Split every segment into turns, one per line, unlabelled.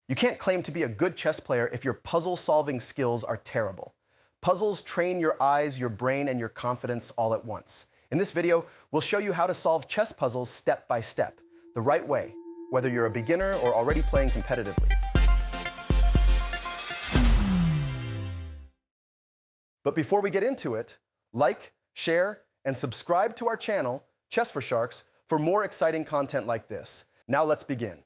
You can't claim to be a good chess player if your puzzle-solving skills are terrible. Puzzles train your eyes, your brain, and your confidence all at once. In this video, we'll show you how to solve chess puzzles step by step, the right way, whether you're a beginner or already playing competitively. But before we get into it, like, share, and subscribe to our channel, Chess for Sharks, for more exciting content like this. Now let's begin.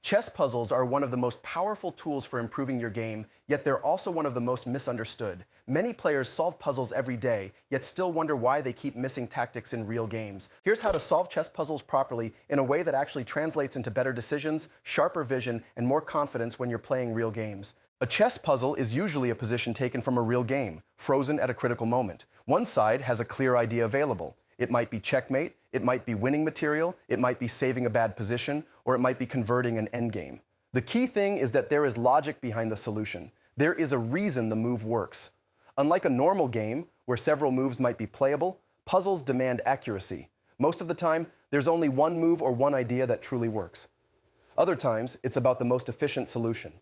Chess puzzles are one of the most powerful tools for improving your game, yet they're also one of the most misunderstood. Many players solve puzzles every day, yet still wonder why they keep missing tactics in real games. Here's how to solve chess puzzles properly in a way that actually translates into better decisions, sharper vision, and more confidence when you're playing real games. A chess puzzle is usually a position taken from a real game, frozen at a critical moment. One side has a clear idea available. It might be checkmate, it might be winning material, it might be saving a bad position, or it might be converting an endgame. The key thing is that there is logic behind the solution. There is a reason the move works. Unlike a normal game, where several moves might be playable, puzzles demand accuracy. Most of the time, there's only one move or one idea that truly works. Other times, it's about the most efficient solution.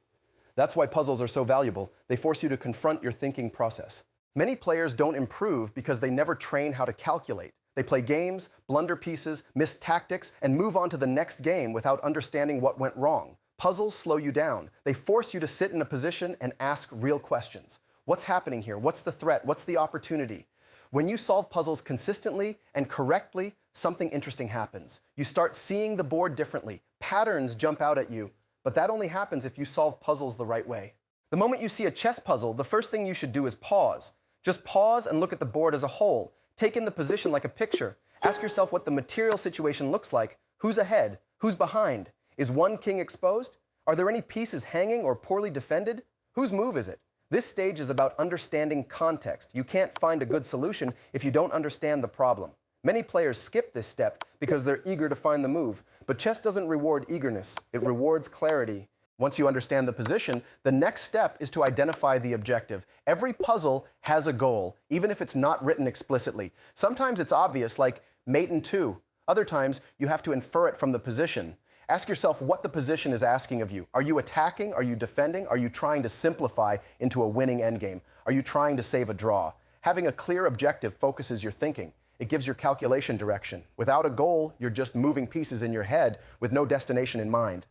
That's why puzzles are so valuable. They force you to confront your thinking process. Many players don't improve because they never train how to calculate. They play games, blunder pieces, miss tactics, and move on to the next game without understanding what went wrong. Puzzles slow you down. They force you to sit in a position and ask real questions. What's happening here? What's the threat? What's the opportunity? When you solve puzzles consistently and correctly, something interesting happens. You start seeing the board differently. Patterns jump out at you, but that only happens if you solve puzzles the right way. The moment you see a chess puzzle, the first thing you should do is pause. Just pause and look at the board as a whole. Take in the position like a picture. Ask yourself what the material situation looks like. Who's ahead? Who's behind? Is one king exposed? Are there any pieces hanging or poorly defended? Whose move is it? This stage is about understanding context. You can't find a good solution if you don't understand the problem. Many players skip this step because they're eager to find the move. But chess doesn't reward eagerness. It rewards clarity. Once you understand the position, the next step is to identify the objective. Every puzzle has a goal, even if it's not written explicitly. Sometimes it's obvious, like mate in 2. Other times, you have to infer it from the position. Ask yourself what the position is asking of you. Are you attacking? Are you defending? Are you trying to simplify into a winning endgame? Are you trying to save a draw? Having a clear objective focuses your thinking. It gives your calculation direction. Without a goal, you're just moving pieces in your head with no destination in mind.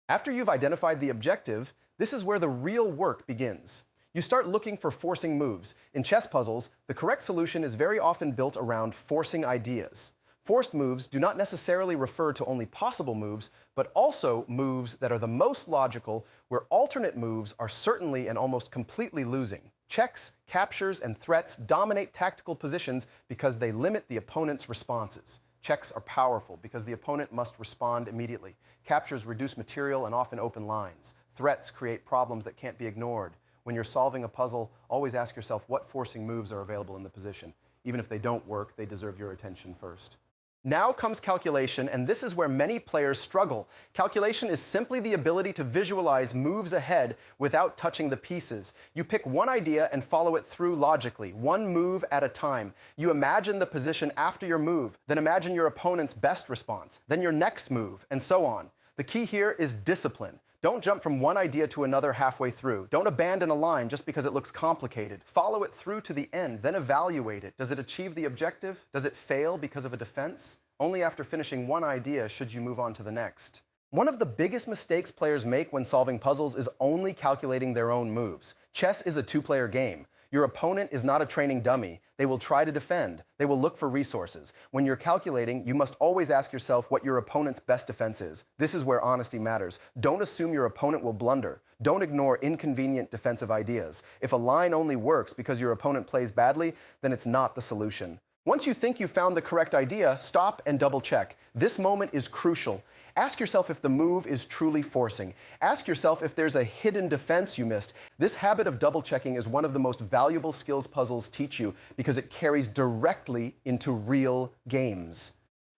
After you've identified the objective, this is where the real work begins. You start looking for forcing moves. In chess puzzles, the correct solution is very often built around forcing ideas. Forced moves do not necessarily refer to only possible moves, but also moves that are the most logical, where alternate moves are certainly and almost completely losing. Checks, captures, and threats dominate tactical positions because they limit the opponent's responses. Checks are powerful because the opponent must respond immediately. Captures reduce material and often open lines. Threats create problems that can't be ignored. When you're solving a puzzle, always ask yourself what forcing moves are available in the position. Even if they don't work, they deserve your attention first. Now comes calculation, and this is where many players struggle. Calculation is simply the ability to visualize moves ahead without touching the pieces. You pick one idea and follow it through logically, one move at a time. You imagine the position after your move, then imagine your opponent's best response, then your next move, and so on. The key here is discipline. Don't jump from one idea to another halfway through. Don't abandon a line just because it looks complicated. Follow it through to the end, then evaluate it. Does it achieve the objective? Does it fail because of a defense? Only after finishing one idea should you move on to the next. One of the biggest mistakes players make when solving puzzles is only calculating their own moves. Chess is a two-player game. Your opponent is not a training dummy. They will try to defend. They will look for resources. When you're calculating, you must always ask yourself what your opponent's best defense is. This is where honesty matters. Don't assume your opponent will blunder. Don't ignore inconvenient defensive ideas. If a line only works because your opponent plays badly, then it's not the solution. Once you think you've found the correct idea, stop and double check. This moment is crucial. Ask yourself if the move is truly forcing. Ask yourself if there's a hidden defense you missed. This habit of double-checking is one of the most valuable skills puzzles teach you because it carries directly into real games.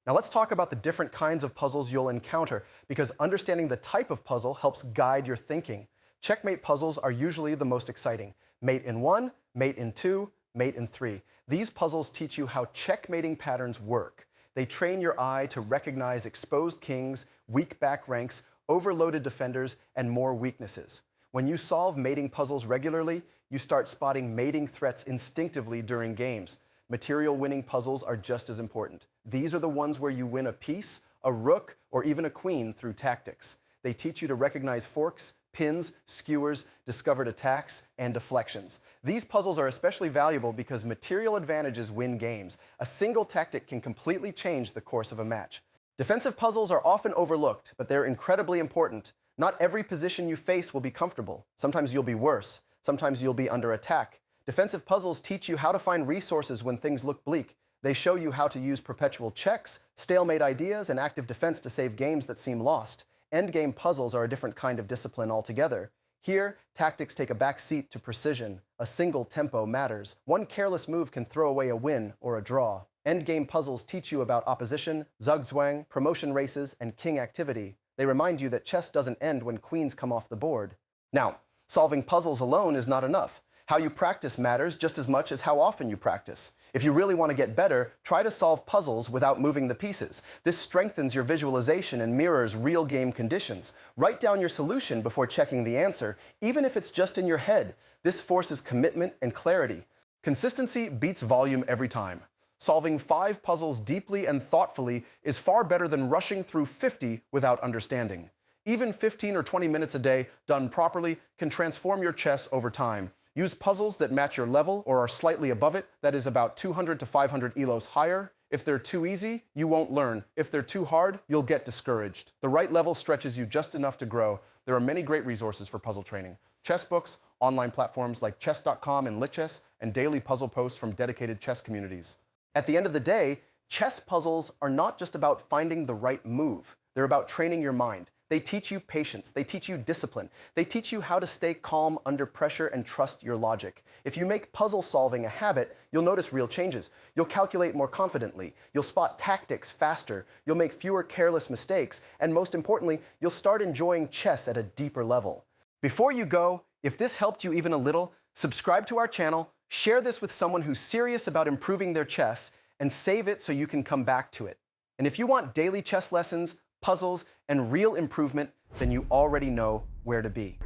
Now let's talk about the different kinds of puzzles you'll encounter, because understanding the type of puzzle helps guide your thinking. Checkmate puzzles are usually the most exciting. Mate in 1, mate in 2, mate in 3. These puzzles teach you how checkmating patterns work. They train your eye to recognize exposed kings, weak back ranks, overloaded defenders, and more weaknesses. When you solve mating puzzles regularly, you start spotting mating threats instinctively during games. Material winning puzzles are just as important. These are the ones where you win a piece, a rook, or even a queen through tactics. They teach you to recognize forks, pins, skewers, discovered attacks, and deflections. These puzzles are especially valuable because material advantages win games. A single tactic can completely change the course of a match. Defensive puzzles are often overlooked, but they're incredibly important. Not every position you face will be comfortable. Sometimes you'll be worse. Sometimes you'll be under attack. Defensive puzzles teach you how to find resources when things look bleak. They show you how to use perpetual checks, stalemate ideas, and active defense to save games that seem lost. Endgame puzzles are a different kind of discipline altogether. Here, tactics take a back seat to precision. A single tempo matters. One careless move can throw away a win or a draw. Endgame puzzles teach you about opposition, zugzwang, promotion races, and king activity. They remind you that chess doesn't end when queens come off the board. Now, solving puzzles alone is not enough. How you practice matters just as much as how often you practice. If you really want to get better, try to solve puzzles without moving the pieces. This strengthens your visualization and mirrors real game conditions. Write down your solution before checking the answer, even if it's just in your head. This forces commitment and clarity. Consistency beats volume every time. Solving 5 puzzles deeply and thoughtfully is far better than rushing through 50 without understanding. Even 15 or 20 minutes a day, done properly, can transform your chess over time. Use puzzles that match your level or are slightly above it, that is about 200 to 500 elos higher. If they're too easy, you won't learn. If they're too hard, you'll get discouraged. The right level stretches you just enough to grow. There are many great resources for puzzle training. Chess books, online platforms like chess.com and Lichess, and daily puzzle posts from dedicated chess communities. At the end of the day, chess puzzles are not just about finding the right move. They're about training your mind. They teach you patience. They teach you discipline. They teach you how to stay calm under pressure and trust your logic. If you make puzzle solving a habit, you'll notice real changes. You'll calculate more confidently. You'll spot tactics faster. You'll make fewer careless mistakes. And most importantly, you'll start enjoying chess at a deeper level. Before you go, if this helped you even a little, subscribe to our channel, share this with someone who's serious about improving their chess, and save it so you can come back to it. And if you want daily chess lessons, puzzles, and real improvement, then you already know where to be.